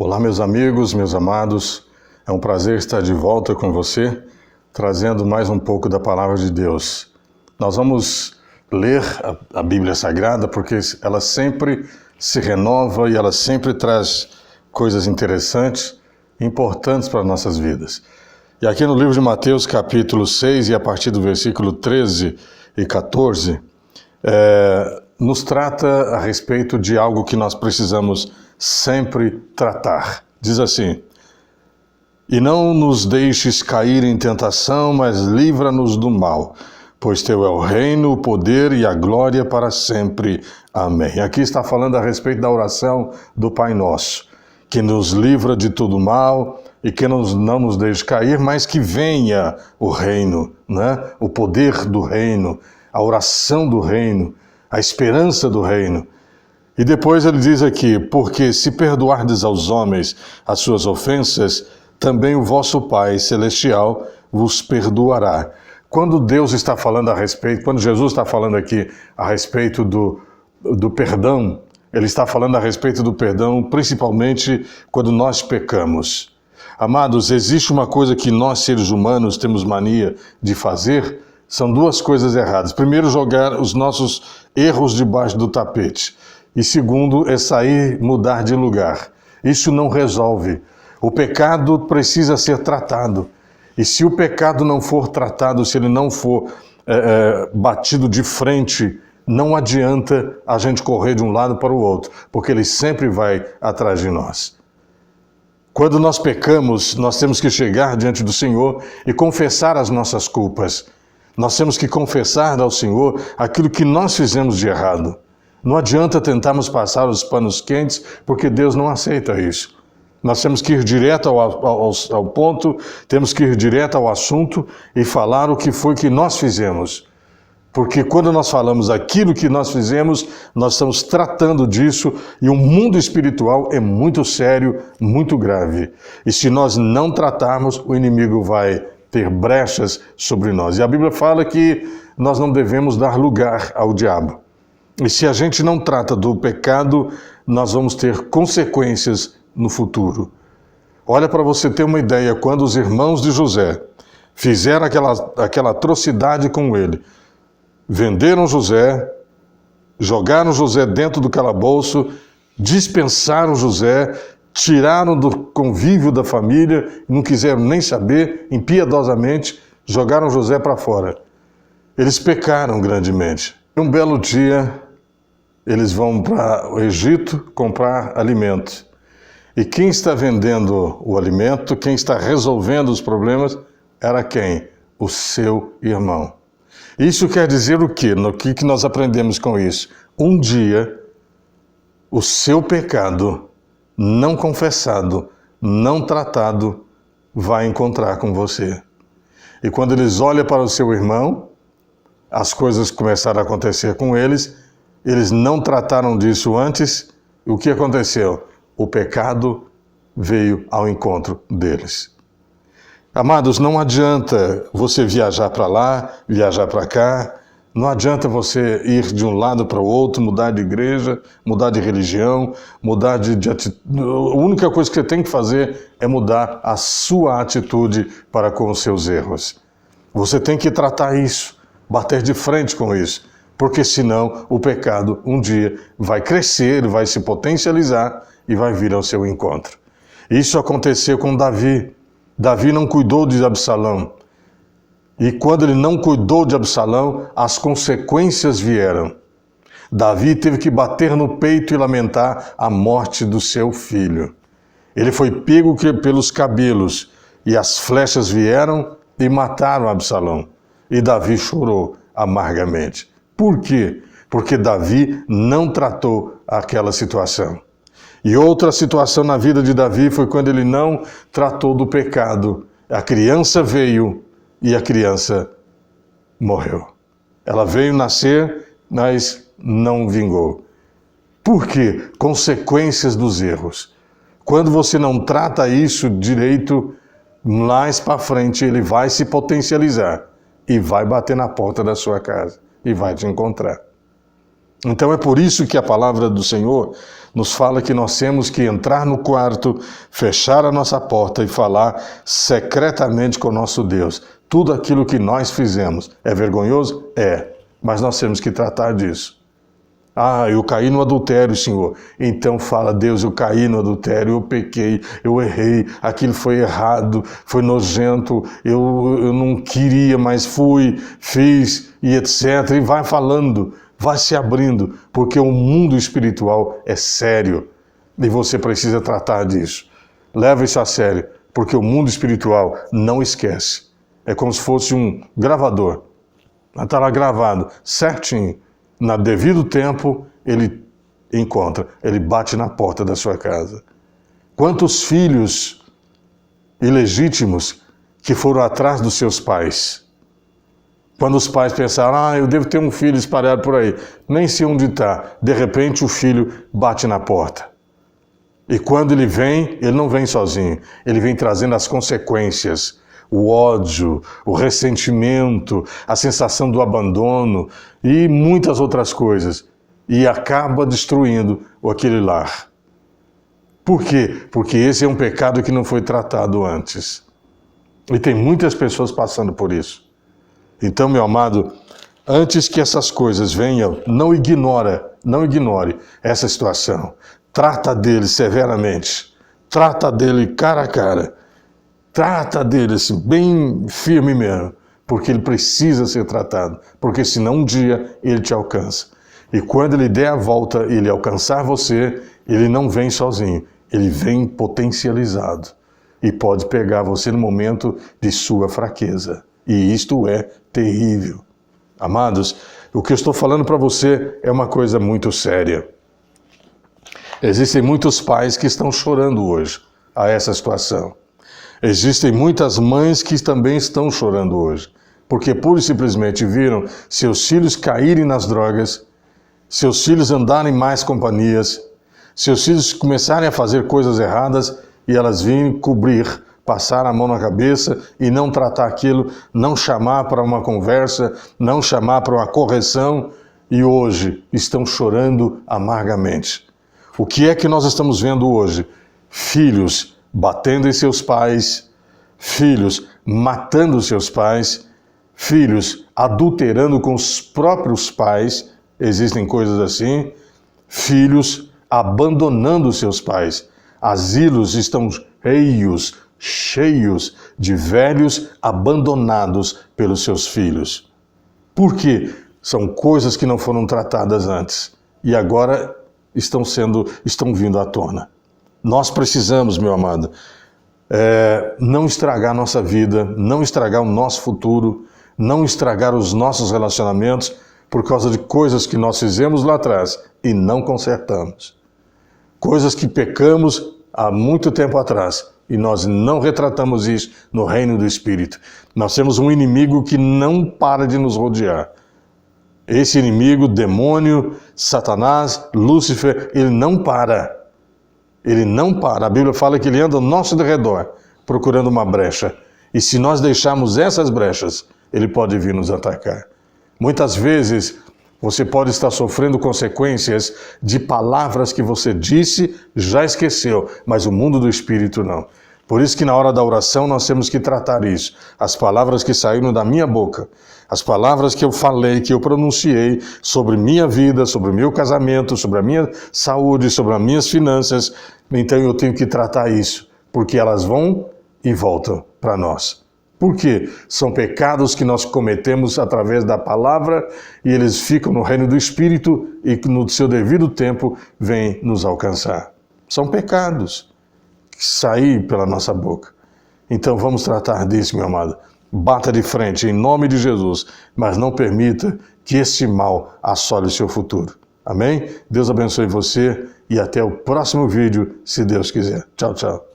Olá, meus amigos, meus amados. É um prazer estar de volta com você, trazendo mais um pouco da Palavra de Deus. Nós vamos ler a Bíblia Sagrada porque ela sempre se renova e ela sempre traz coisas interessantes e importantes para nossas vidas. E aqui no livro de Mateus, capítulo 6, e a partir do versículo 13 e 14, nos trata a respeito de algo que nós precisamos sempre tratar. Diz assim: "E não nos deixes cair em tentação, mas livra-nos do mal, pois teu é o reino, o poder e a glória para sempre. Amém." Aqui está falando a respeito da oração do Pai Nosso, que nos livra de todo mal e que não nos deixe cair, mas que venha o reino, né? O poder do reino, a oração do reino, a esperança do reino. E depois ele diz aqui: "Porque se perdoardes aos homens as suas ofensas, também o vosso Pai Celestial vos perdoará." Quando Deus está falando a respeito, quando Jesus está falando aqui a respeito do perdão, ele está falando a respeito do perdão, principalmente quando nós pecamos. Amados, existe uma coisa que nós, seres humanos, temos mania de fazer, são duas coisas erradas. Primeiro, jogar os nossos erros debaixo do tapete. E segundo, é sair, mudar de lugar. Isso não resolve. O pecado precisa ser tratado. E se o pecado não for tratado, se ele não for batido de frente, não adianta a gente correr de um lado para o outro, porque ele sempre vai atrás de nós. Quando nós pecamos, nós temos que chegar diante do Senhor e confessar as nossas culpas. Nós temos que confessar ao Senhor aquilo que nós fizemos de errado. Não adianta tentarmos passar os panos quentes, porque Deus não aceita isso. Nós temos que ir direto ao ponto, temos que ir direto ao assunto e falar o que foi que nós fizemos. Porque quando nós falamos aquilo que nós fizemos, nós estamos tratando disso, e o mundo espiritual é muito sério, muito grave. E se nós não tratarmos, o inimigo vai ter brechas sobre nós. E a Bíblia fala que nós não devemos dar lugar ao diabo. E se a gente não trata do pecado, nós vamos ter consequências no futuro. Olha, para você ter uma ideia, quando os irmãos de José fizeram aquela atrocidade com ele, venderam José, jogaram José dentro do calabouço, dispensaram José, tiraram do convívio da família, não quiseram nem saber, impiedosamente, jogaram José para fora. Eles pecaram grandemente. Um belo dia, eles vão para o Egito comprar alimento. E quem está vendendo o alimento, quem está resolvendo os problemas, era quem? O seu irmão. Isso quer dizer o quê? O que nós aprendemos com isso? Um dia, o seu pecado não confessado, não tratado, vai encontrar com você. E quando eles olham para o seu irmão, as coisas começaram a acontecer com eles, eles não trataram disso antes, e o que aconteceu? O pecado veio ao encontro deles. Amados, não adianta você viajar para lá, viajar para cá, não adianta você ir de um lado para o outro, mudar de igreja, mudar de religião, mudar de atitude. A única coisa que você tem que fazer é mudar a sua atitude para com os seus erros. Você tem que tratar isso, bater de frente com isso, porque senão o pecado um dia vai crescer, vai se potencializar e vai vir ao seu encontro. Isso aconteceu com Davi. Davi não cuidou de Absalão. E quando ele não cuidou de Absalão, as consequências vieram. Davi teve que bater no peito e lamentar a morte do seu filho. Ele foi pego pelos cabelos e as flechas vieram e mataram Absalão. E Davi chorou amargamente. Por quê? Porque Davi não tratou aquela situação. E outra situação na vida de Davi foi quando ele não tratou do pecado. A criança veio e a criança morreu. Ela veio nascer, mas não vingou. Por quê? Consequências dos erros. Quando você não trata isso direito, mais para frente ele vai se potencializar e vai bater na porta da sua casa e vai te encontrar. Então é por isso que a palavra do Senhor nos fala que nós temos que entrar no quarto, fechar a nossa porta e falar secretamente com o nosso Deus. Tudo aquilo que nós fizemos é vergonhoso? É, mas nós temos que tratar disso. Ah, eu caí no adultério, Senhor. Então fala, Deus, eu caí no adultério, eu pequei, eu errei, aquilo foi errado, foi nojento, eu não queria, mas fui, fiz e etc. E vai falando, vai se abrindo, porque o mundo espiritual é sério e você precisa tratar disso. Leva isso a sério, porque o mundo espiritual não esquece. É como se fosse um gravador. Está lá gravado, certinho. No devido tempo, ele encontra, ele bate na porta da sua casa. Quantos filhos ilegítimos que foram atrás dos seus pais? Quando os pais pensaram, eu devo ter um filho espalhado por aí, nem sei onde está. De repente, o filho bate na porta. E quando ele vem, ele não vem sozinho, ele vem trazendo as consequências. O ódio, o ressentimento, a sensação do abandono e muitas outras coisas. E acaba destruindo aquele lar. Por quê? Porque esse é um pecado que não foi tratado antes. E tem muitas pessoas passando por isso. Então, meu amado, antes que essas coisas venham, não ignore essa situação. Trata dele severamente. Trata dele cara a cara. Trata dele assim, bem firme mesmo, porque ele precisa ser tratado, porque senão um dia ele te alcança. E quando ele der a volta e ele alcançar você, ele não vem sozinho, ele vem potencializado e pode pegar você no momento de sua fraqueza. E isto é terrível. Amados, o que eu estou falando para você é uma coisa muito séria. Existem muitos pais que estão chorando hoje a essa situação. Existem muitas mães que também estão chorando hoje, porque pura e simplesmente viram seus filhos caírem nas drogas, seus filhos andarem em más companhias, seus filhos começarem a fazer coisas erradas e elas virem cobrir, passar a mão na cabeça e não tratar aquilo, não chamar para uma conversa, não chamar para uma correção e hoje estão chorando amargamente. O que é que nós estamos vendo hoje? Filhos batendo em seus pais, filhos matando seus pais, filhos adulterando com os próprios pais, existem coisas assim, filhos abandonando seus pais. Asilos estão cheios de velhos abandonados pelos seus filhos. Por quê? São coisas que não foram tratadas antes e agora estão vindo à tona. Nós precisamos, meu amado, não estragar nossa vida, não estragar o nosso futuro, não estragar os nossos relacionamentos por causa de coisas que nós fizemos lá atrás e não consertamos. Coisas que pecamos há muito tempo atrás e nós não retratamos isso no reino do Espírito. Nós temos um inimigo que não para de nos rodear. Esse inimigo, demônio, Satanás, Lúcifer, ele não para. Ele não para. A Bíblia fala que ele anda ao nosso redor, procurando uma brecha. E se nós deixarmos essas brechas, ele pode vir nos atacar. Muitas vezes, você pode estar sofrendo consequências de palavras que você disse, já esqueceu, mas o mundo do Espírito não. Por isso que na hora da oração nós temos que tratar isso. As palavras que saíram da minha boca, as palavras que eu falei, que eu pronunciei sobre minha vida, sobre o meu casamento, sobre a minha saúde, sobre as minhas finanças, então eu tenho que tratar isso, porque elas vão e voltam para nós. Por quê? São pecados que nós cometemos através da palavra e eles ficam no reino do Espírito e no seu devido tempo vêm nos alcançar. São pecados que saem pela nossa boca. Então vamos tratar disso, meu amado. Bata de frente em nome de Jesus, mas não permita que esse mal assole o seu futuro. Amém? Deus abençoe você e até o próximo vídeo, se Deus quiser. Tchau, tchau.